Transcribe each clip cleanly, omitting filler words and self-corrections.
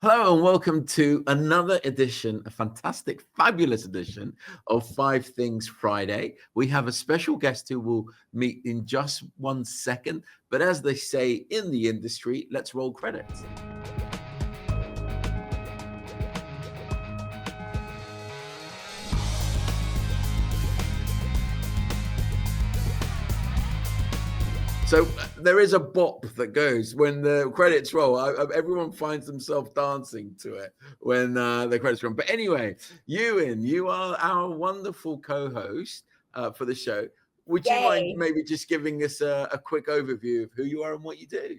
Hello and welcome to another edition, a fantastic, fabulous edition of Five Things Friday. We have a special guest who will meet in just 1 second. But as they say in the industry, let's roll credits. So there is a bop that goes when the credits roll. Everyone finds themselves dancing to it when the credits roll. But anyway, Yuen, you are our wonderful co-host for the show. Would you mind maybe just giving us a quick overview of who you are and what you do?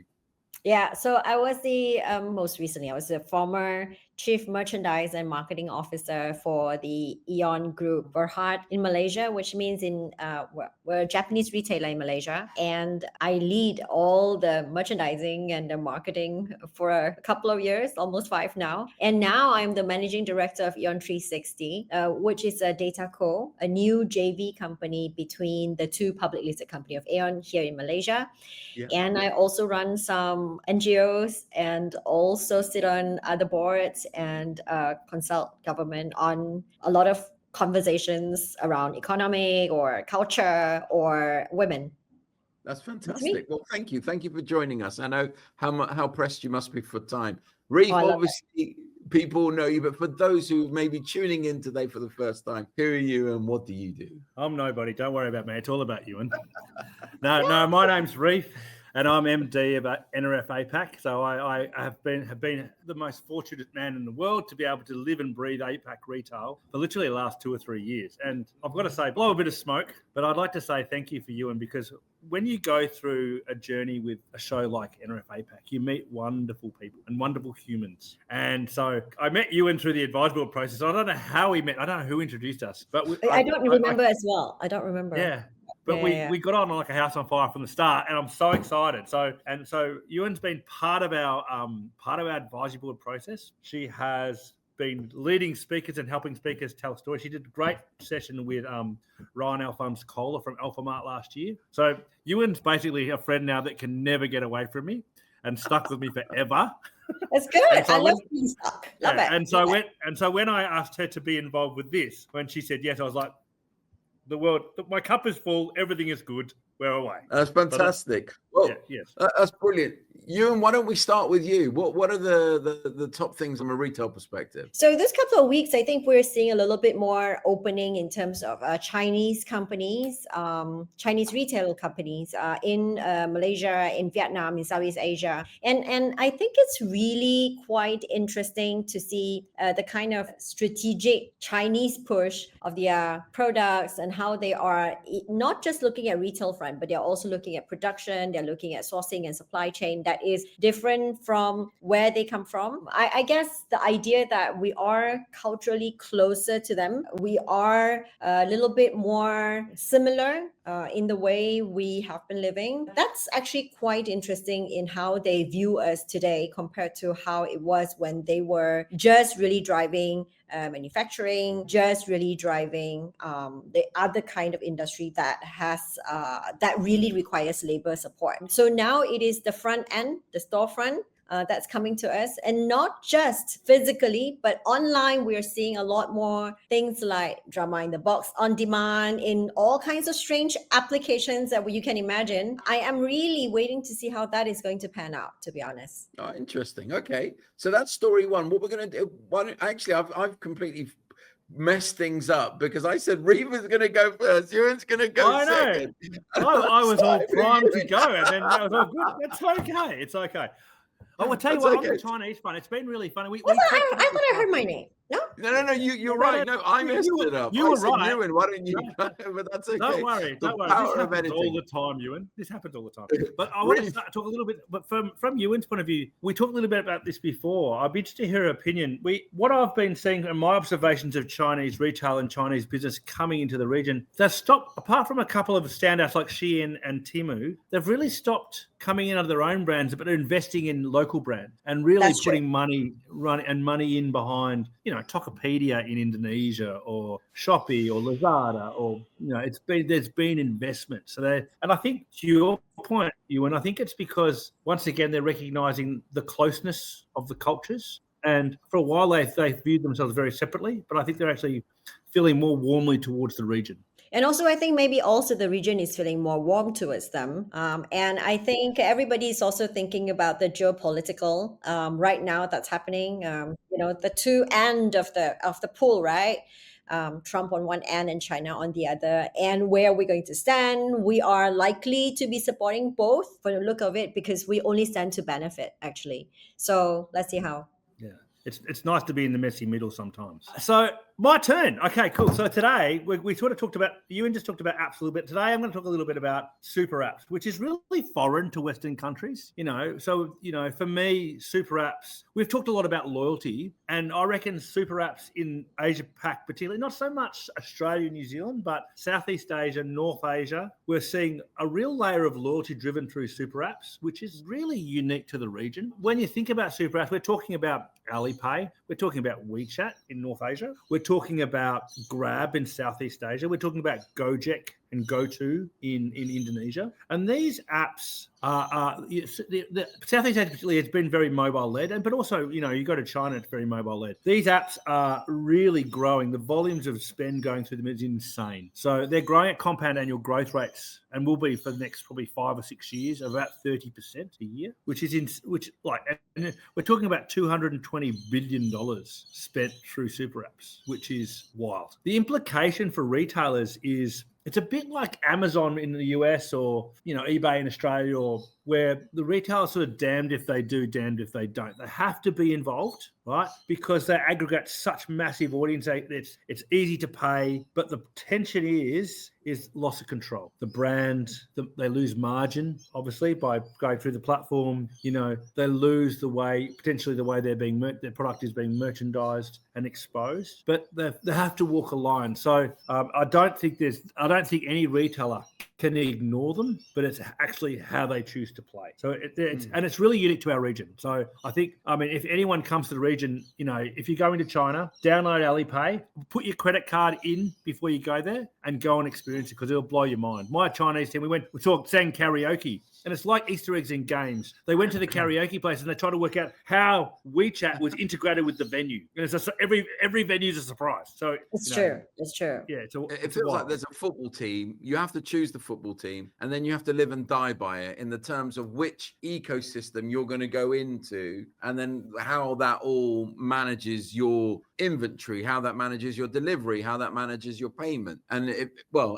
Yeah, so I was I was the former Chief Merchandise and Marketing Officer for the AEON Group Berhad in Malaysia, which means we're a Japanese retailer in Malaysia. And I lead all the merchandising and the marketing for a couple of years, almost 5 now. And now I'm the Managing Director of AEON 360, which is a data co, a new JV company between the two public listed company of AEON here in Malaysia. And I also run some NGOs and also sit on other boards and consult government on a lot of conversations around economic or culture or women. That's fantastic. Well, thank you. Thank you for joining us. I know how pressed you must be for time. Ryf, obviously, people know you, but for those who may be tuning in today for the first time, who are you and what do you do? I'm nobody. Don't worry about me. It's all about Yuen. No, my name's Ryf, and I'm MD of NRF APAC. So I have been the most fortunate man in the world to be able to live and breathe APAC retail for literally the last 2 or 3 years. And I've got to say, blow a bit of smoke, but I'd like to say thank you for Yuen, because when you go through a journey with a show like NRF APAC, you meet wonderful people and wonderful humans. And so I met Yuen through the advisory board process. I don't know how we met. I don't know who introduced us, but I don't remember as well. I don't remember. Yeah. But we got on like a house on fire from the start, and I'm so excited. So Yuen's been part of our advisory board process. She has been leading speakers and helping speakers tell stories. She did a great session with Ryan Alphonse Kohler from Alphamart last year. So Yuen's basically a friend now that can never get away from me and stuck with me forever. That's good. So I love being stuck. Love it. And so when I asked her to be involved with this, when she said yes, I was like, my cup is full, everything is good, we're away. That's fantastic. That's brilliant. Yuen, why don't we start with you? What are the top things from a retail perspective? So this couple of weeks, I think we're seeing a little bit more opening in terms of Chinese companies, Chinese retail companies in Malaysia, in Vietnam, in Southeast Asia. And I think it's really quite interesting to see the kind of strategic Chinese push of their products and how they are not just looking at retail front, but they're also looking at production, they're looking at sourcing and supply chain that is different from where they come from. I guess the idea that we are culturally closer to them, we are a little bit more similar in the way we have been living. That's actually quite interesting in how they view us today compared to how it was when they were just really driving manufacturing, just really driving the other kind of industry that has that really requires labor support. So now it is the front end, the storefront, that's coming to us, and not just physically, but online. We're seeing a lot more things like drama in the box on demand in all kinds of strange applications that you can imagine. I am really waiting to see how that is going to pan out, to be honest. Oh, interesting. Okay, so that's story one. What we're going to do? I've completely mess things up because I said Ryf was going to go first, Yuen's going to go second. I was all primed to go, and then that was all good. That's okay. It's okay. I'll tell you what, on the Chinese front, it's been really funny. I thought I heard my name. No, you're right. No, I messed it up. You were right. Yuen, why don't you? But that's okay. Don't worry. This happens all the time, Yuen. This happens all the time. But I want to talk a little bit. But from Yuen's point of view, we talked a little bit about this before. I'd be interested to hear her opinion. What I've been seeing in my observations of Chinese retail and Chinese business coming into the region, they've stopped. Apart from a couple of standouts like Shein and Temu, they've really stopped coming in under their own brands, but investing in local brands and really putting money in behind, Tokopedia in Indonesia or Shopee or Lazada, or there's been investment. So and I think to your point, Yuen, I think it's because once again they're recognizing the closeness of the cultures And for a while, they viewed themselves very separately, but I think they're actually feeling more warmly towards the region. And also, I think maybe also the region is feeling more warm towards them. And I think everybody is also thinking about the geopolitical right now that's happening. The two end of the pool, right? Trump on one end and China on the other, and where we're going to stand. We are likely to be supporting both for the look of it, because we only stand to benefit, actually. So let's see how. Yeah. It's nice to be in the messy middle sometimes. So my turn. Okay, cool. So today we sort of talked about, Yuen just talked about apps a little bit. Today I'm going to talk a little bit about super apps, which is really foreign to Western countries. So for me, super apps, we've talked a lot about loyalty, and I reckon super apps in Asia Pac, particularly, not so much Australia, New Zealand, but Southeast Asia, North Asia, we're seeing a real layer of loyalty driven through super apps, which is really unique to the region. When you think about super apps, we're talking about Alipay, we're talking about WeChat in North Asia, we're talking about Grab in Southeast Asia, we're talking about Gojek and GoTo in Indonesia. And these apps the Southeast Asia particularly has been very mobile led, but also, you go to China, it's very mobile led. These apps are really growing. The volumes of spend going through them is insane. So they're growing at compound annual growth rates, and will be for the next probably 5 or 6 years, about 30% a year, and we're talking about $220 billion spent through super apps, which is wild. The implication for retailers is, it's a bit like Amazon in the US, or eBay in Australia, or where the retailers sort of damned if they do, damned if they don't. They have to be involved, right? Because they aggregate such massive audience. It's easy to pay, but the tension is loss of control. The brand, they lose margin, obviously, by going through the platform. They lose potentially the way their product is being merchandised and exposed. But they have to walk a line. So I don't think any retailer can ignore them, but it's actually how they choose to play. So it's really unique to our region. So I think, if anyone comes to the region, if you go into China, download Alipay, put your credit card in before you go there, and go and experience it, because it'll blow your mind. My Chinese team, we sang karaoke, and it's like Easter eggs in games. They went to the karaoke place and they tried to work out how WeChat was integrated with the venue. And it's every venue is a surprise. So it's true. It's true. Yeah, it feels like there's a football team. You have to choose the football team, and then you have to live and die by it in the terms of which ecosystem you're going to go into, and then how that all manages your inventory, how that manages your delivery, how that manages your payment. And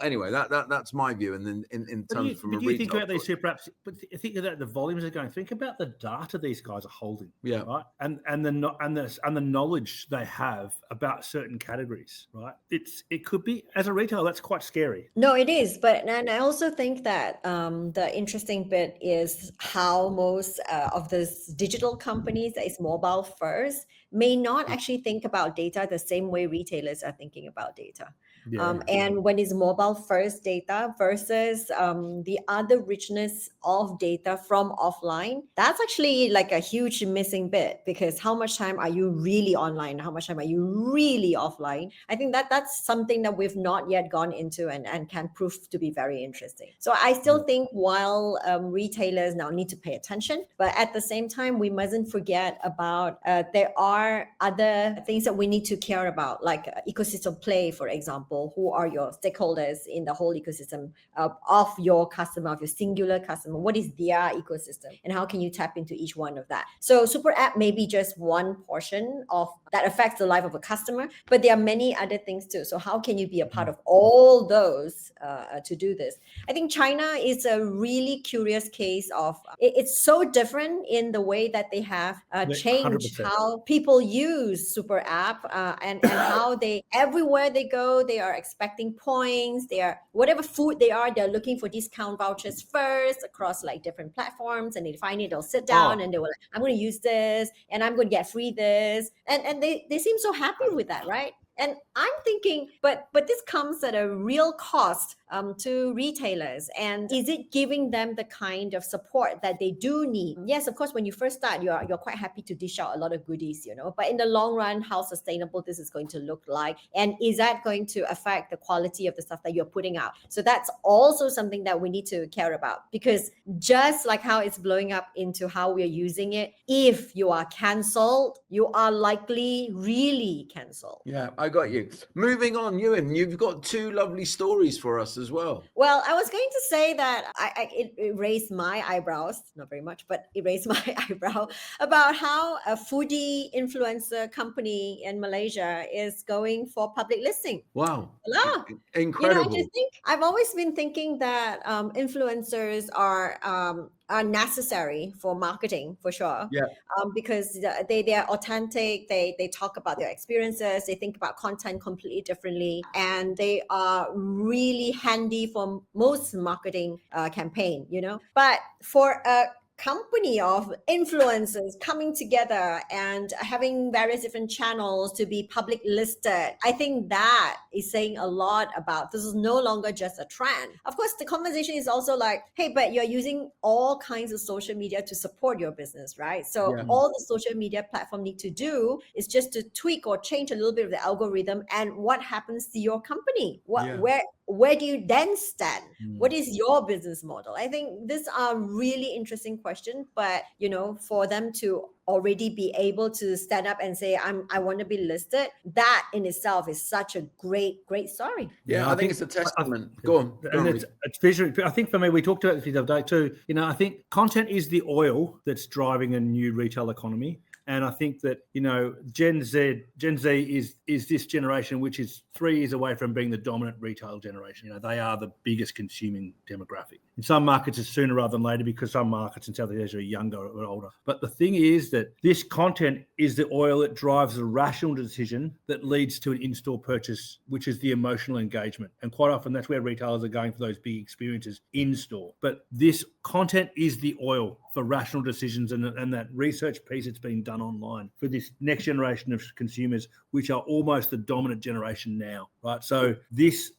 anyway, that's my view. And then in terms from a retail, think about these super apps, but think about the volumes are going. Think about the data these guys are holding, right? And the knowledge they have about certain categories, right? It could be, as a retailer, that's quite scary. No, it is, and I also think that the interesting bit is how most of these digital companies that is mobile first may not actually think about data the same way retailers are thinking about data. And when it's mobile first data versus the other richness of data from offline, that's actually like a huge missing bit, because how much time are you really online? How much time are you really offline? I think that's something that we've not yet gone into and can prove to be very interesting. So I still think while retailers now need to pay attention, but at the same time, we mustn't forget about there are other things that we need to care about, like ecosystem play, for example. Who are your stakeholders in the whole ecosystem of your customer, of your singular customer? What is their ecosystem, and how can you tap into each one of that? So super app may be just one portion of that affects the life of a customer, but there are many other things too. So how can you be a part of all those to do this? I think China is a really curious case of it's so different in the way that they have changed 100%. How people use super app and how they, everywhere they go, they are expecting points. They are, whatever food they are, they're looking for discount vouchers first across like different platforms, and they find it, they'll sit down and they will like, I'm going to use this and I'm going to get free this. And they seem so happy with that, right? And I'm thinking, but this comes at a real cost to retailers. And is it giving them the kind of support that they do need? Yes, of course, when you first start, you're quite happy to dish out a lot of goodies, but in the long run, how sustainable this is going to look like, and is that going to affect the quality of the stuff that you're putting out? So that's also something that we need to care about, because just like how it's blowing up into how we're using it, if you are cancelled, you are likely really cancelled. Yeah, I got you. Moving on, Yuen, you've got 2 lovely stories for us as well. Well, I was going to say that it raised my eyebrows, not very much, but it raised my eyebrow about how a foodie influencer company in Malaysia is going for public listing. Wow. Voila. Incredible. I've always been thinking that influencers are necessary for marketing, for sure. Yeah. Because they are authentic. They talk about their experiences. They think about content completely differently, and they are really handy for most marketing campaign. But for a company of influencers coming together and having various different channels to be public listed, I think that is saying a lot about this is no longer just a trend. Of course, the conversation is also like, hey, but you're using all kinds of social media to support your business, right? So all the social media platform need to do is just to tweak or change a little bit of the algorithm, and what happens to your company? Where do you then stand? What is your business model? I think these are really interesting questions, but for them to already be able to stand up and say, I want to be listed, that in itself is such a great story. Yeah, I think it's a testament. Go on. And it's visual. I think for me, we talked about this the other day too. I think content is the oil that's driving a new retail economy. And I think that, Gen Z is this generation which is 3 years away from being the dominant retail generation. They are the biggest consuming demographic. In some markets, it's sooner rather than later, because some markets in Southeast Asia are younger or older. But the thing is that this content is the oil that drives the rational decision that leads to an in-store purchase, which is the emotional engagement. And quite often that's where retailers are going for those big experiences in-store. But this content is the oil for rational decisions, and that research piece that's being done online for this next generation of consumers, which are almost the dominant generation now, right? So this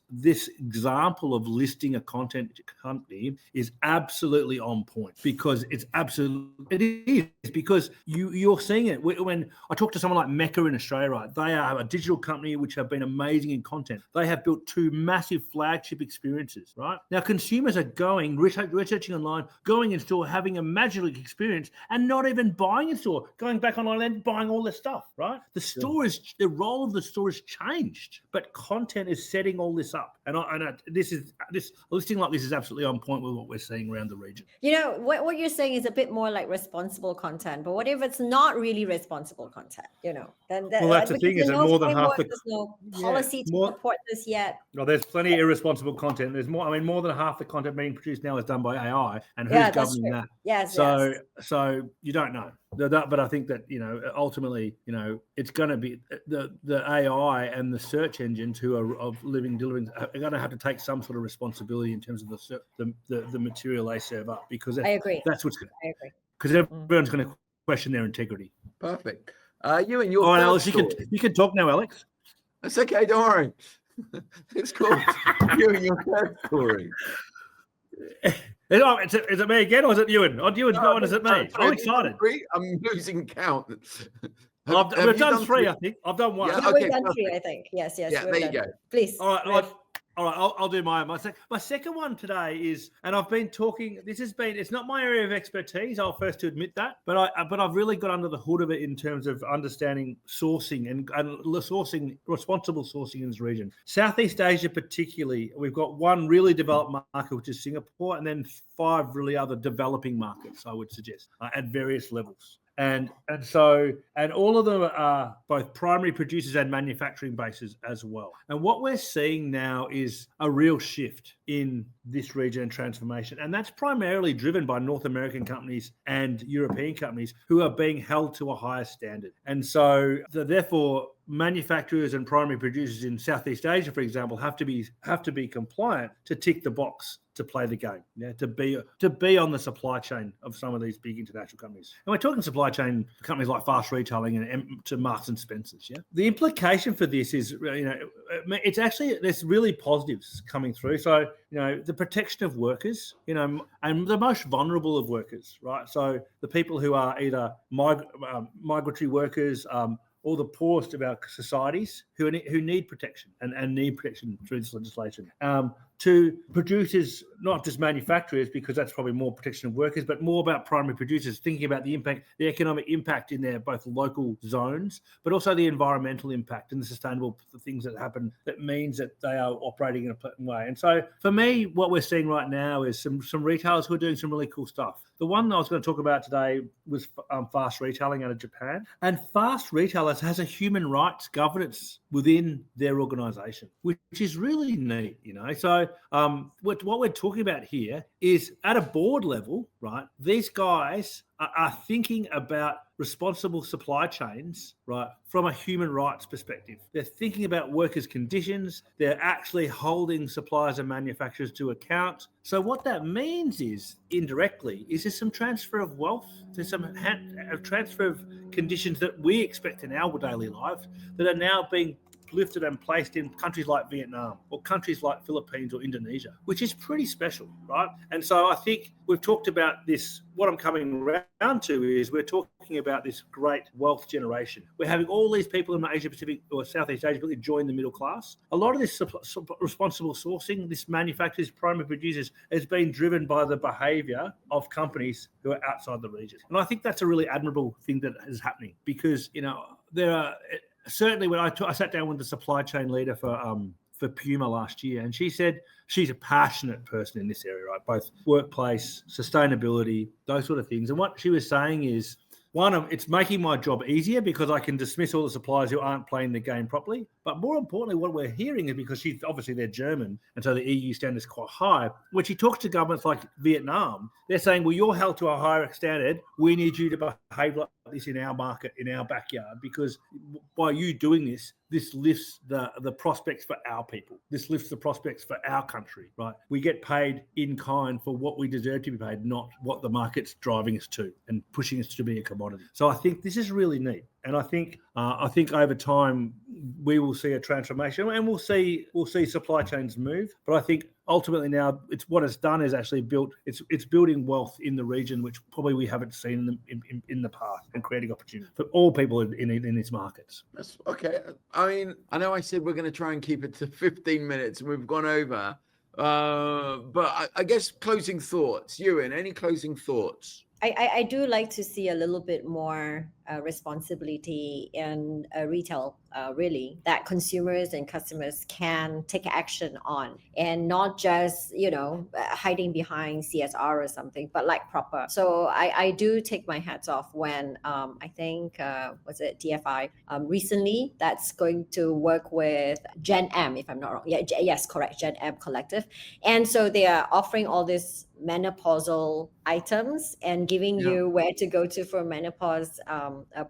example of listing a content company is absolutely on point, because it is because you're seeing it. When I talk to someone like Mecca in Australia, right, they are a digital company which have been amazing in content. They have built 2 massive flagship experiences, right? Now consumers are going, researching online, going in store, having a magical experience, and not even buying in store, going back online and buying all this stuff, right? The role of the store has changed, but content is setting all this up. And this listing like this is absolutely on point with what we're seeing around the region. What you're saying is a bit more like responsible content, but what if it's not really responsible content? Then that's the thing, is that more than half there's no policy to support this yet. No, there's plenty of irresponsible content. There's more. More than half the content being produced now is done by AI, and who's governing that? Yes. So you don't know. But I think that ultimately it's going to be the AI and the search engines who are delivering are going to have to take some sort of responsibility in terms of the material they serve up, because I agree. That's what's going to. I agree. Because everyone's going to question their integrity. Perfect. You and your. All right, Alex, you can talk now, Alex. That's okay. Don't worry. It's cool. You and your third story. Is it me again, or is it Yuen? Oh, Yuen's going. Is it me? I'm excited. I'm losing count. We've done 3, I think. I've done 1. Yeah, okay, we've done 3, I think. Yes. Yeah, there you go. Please. All right. I'll do my second one today is, and I've been talking. It's not my area of expertise. I'll first to admit that, but I've really got under the hood of it in terms of understanding sourcing and responsible sourcing in this region. Southeast Asia, particularly, we've got 1 really developed market, which is Singapore, and then 5 really other developing markets, I would suggest, at various levels. And all of them are both primary producers and manufacturing bases as well. And what we're seeing now is a real shift in this region and transformation. And that's primarily driven by North American companies and European companies who are being held to a higher standard. And so therefore, manufacturers and primary producers in Southeast Asia, for example, have to be compliant to tick the box to play the game, to be on the supply chain of some of these big international companies. And we're talking supply chain companies like fast retailing and to Marks and Spencers. Yeah, the implication for this is, it's actually there's really positives coming through. So the protection of workers, and the most vulnerable of workers, right? So the people who are either migratory workers, or the poorest of our societies who need protection and need protection through this legislation. To producers, not just manufacturers, because that's probably more protection of workers, but more about primary producers, thinking about the impact, the economic impact in their both local zones, but also the environmental impact and the sustainable things that happen that means that they are operating in a certain way. And so for me, what we're seeing right now is some retailers who are doing some really cool stuff. The one I was going to talk about today was fast retailing out of Japan. And fast retailers has a human rights governance within their organization, which is really neat, So what we're talking about here is at a board level, right? These guys are thinking about responsible supply chains, right, from a human rights perspective. They're thinking about workers' conditions. They're actually holding suppliers and manufacturers to account. So what that means is, indirectly, is there's some transfer of wealth. There's some transfer of conditions that we expect in our daily life that are now being lifted and placed in countries like Vietnam or countries like Philippines or Indonesia, which is pretty special, right? And so I think we've talked about this. What I'm coming around to is we're talking about this great wealth generation. We're having all these people in Asia Pacific or Southeast Asia really join the middle class. A lot of this responsible sourcing, this manufacturers, primary producers, has been driven by the behaviour of companies who are outside the region. And I think that's a really admirable thing that is happening because, there are... Certainly, when I sat down with the supply chain leader for Puma last year, and she said she's a passionate person in this area, right? Both workplace, sustainability, those sort of things. And what she was saying is, it's making my job easier because I can dismiss all the suppliers who aren't playing the game properly. But more importantly, what we're hearing is because they're German, and so the EU standard is quite high. When she talks to governments like Vietnam, they're saying, well, you're held to a higher standard. We need you to behave like this in our market, in our backyard, because by you doing this, this lifts the prospects for our people. This lifts the prospects for our country, right? We get paid in kind for what we deserve to be paid, not what the market's driving us to and pushing us to be a commodity. So I think this is really neat. And I think over time we will see a transformation, and we'll see supply chains move. But I think ultimately now what it's done is actually it's building wealth in the region, which probably we haven't seen in the past, and creating opportunity for all people in these markets. That's okay. I mean, I know I said we're going to try and keep it to 15 minutes, and we've gone over. But I guess closing thoughts. Yuen, any closing thoughts? I do like to see a little bit more responsibility in retail, really, that consumers and customers can take action on, and not just, hiding behind CSR or something, but like proper. So I do take my hats off when I think, was it DFI recently, that's going to work with Gen M, if I'm not wrong. Yes, correct, Gen M Collective. And so they are offering all this menopausal items and giving you where to go to for menopause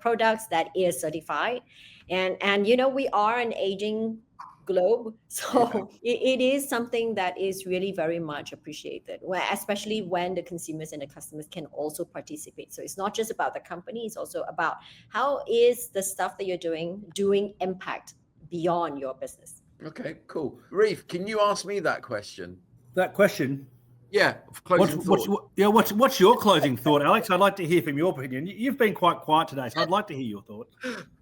products that is certified. And we are an aging globe, so it is something that is really very much appreciated, especially when the consumers and the customers can also participate. So it's not just about the company, it's also about how is the stuff that you're doing impact beyond your business. Okay, cool. Ryf, can you ask me that question? Yeah, closing thought. What's your closing thought, Alex? I'd like to hear from your opinion. You've been quite quiet today, so I'd like to hear your thought.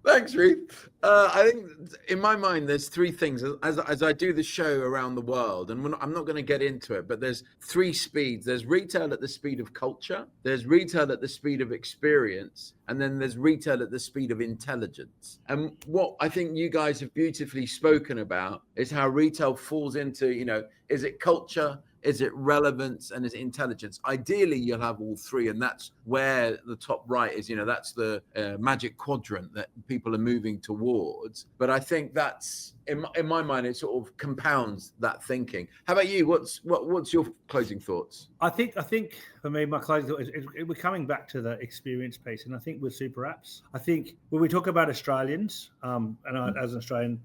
Thanks, Ryf. I think in my mind, there's three things. As I do the show around the world, and I'm not going to get into it, but there's three speeds. There's retail at the speed of culture, there's retail at the speed of experience, and then there's retail at the speed of intelligence. And what I think you guys have beautifully spoken about is how retail falls into, is it culture? Is it relevance, and is it intelligence? Ideally, you'll have all three, and that's where the top right is. That's the magic quadrant that people are moving towards. But I think that's, in my mind, it sort of compounds that thinking. How about you? What's your closing thoughts? I think for me, my closing thought is we're coming back to the experience piece, and I think with super apps, I think when we talk about Australians, and as an Australian,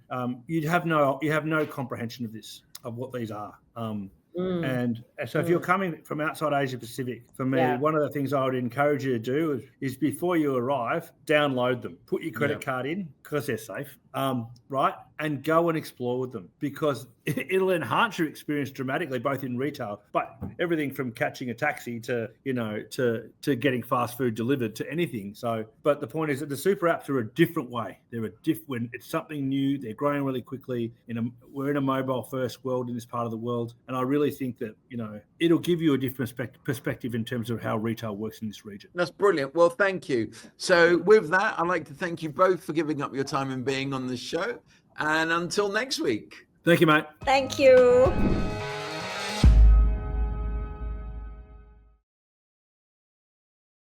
you have no comprehension of what these are. And so if you're coming from outside Asia Pacific, for me, one of the things I would encourage you to do is before you arrive, download them, put your credit card in because they're safe, right? And go and explore with them, because it'll enhance your experience dramatically, both in retail, but everything from catching a taxi to getting fast food delivered to anything. So, but the point is that the super apps are a different way. They're it's something new. They're growing really quickly. We're in a mobile first world in this part of the world, and I really think that it'll give you a different perspective in terms of how retail works in this region. That's brilliant. Well, thank you. So with that, I'd like to thank you both for giving up your time and being on the show. And until next week. Thank you, mate. Thank you.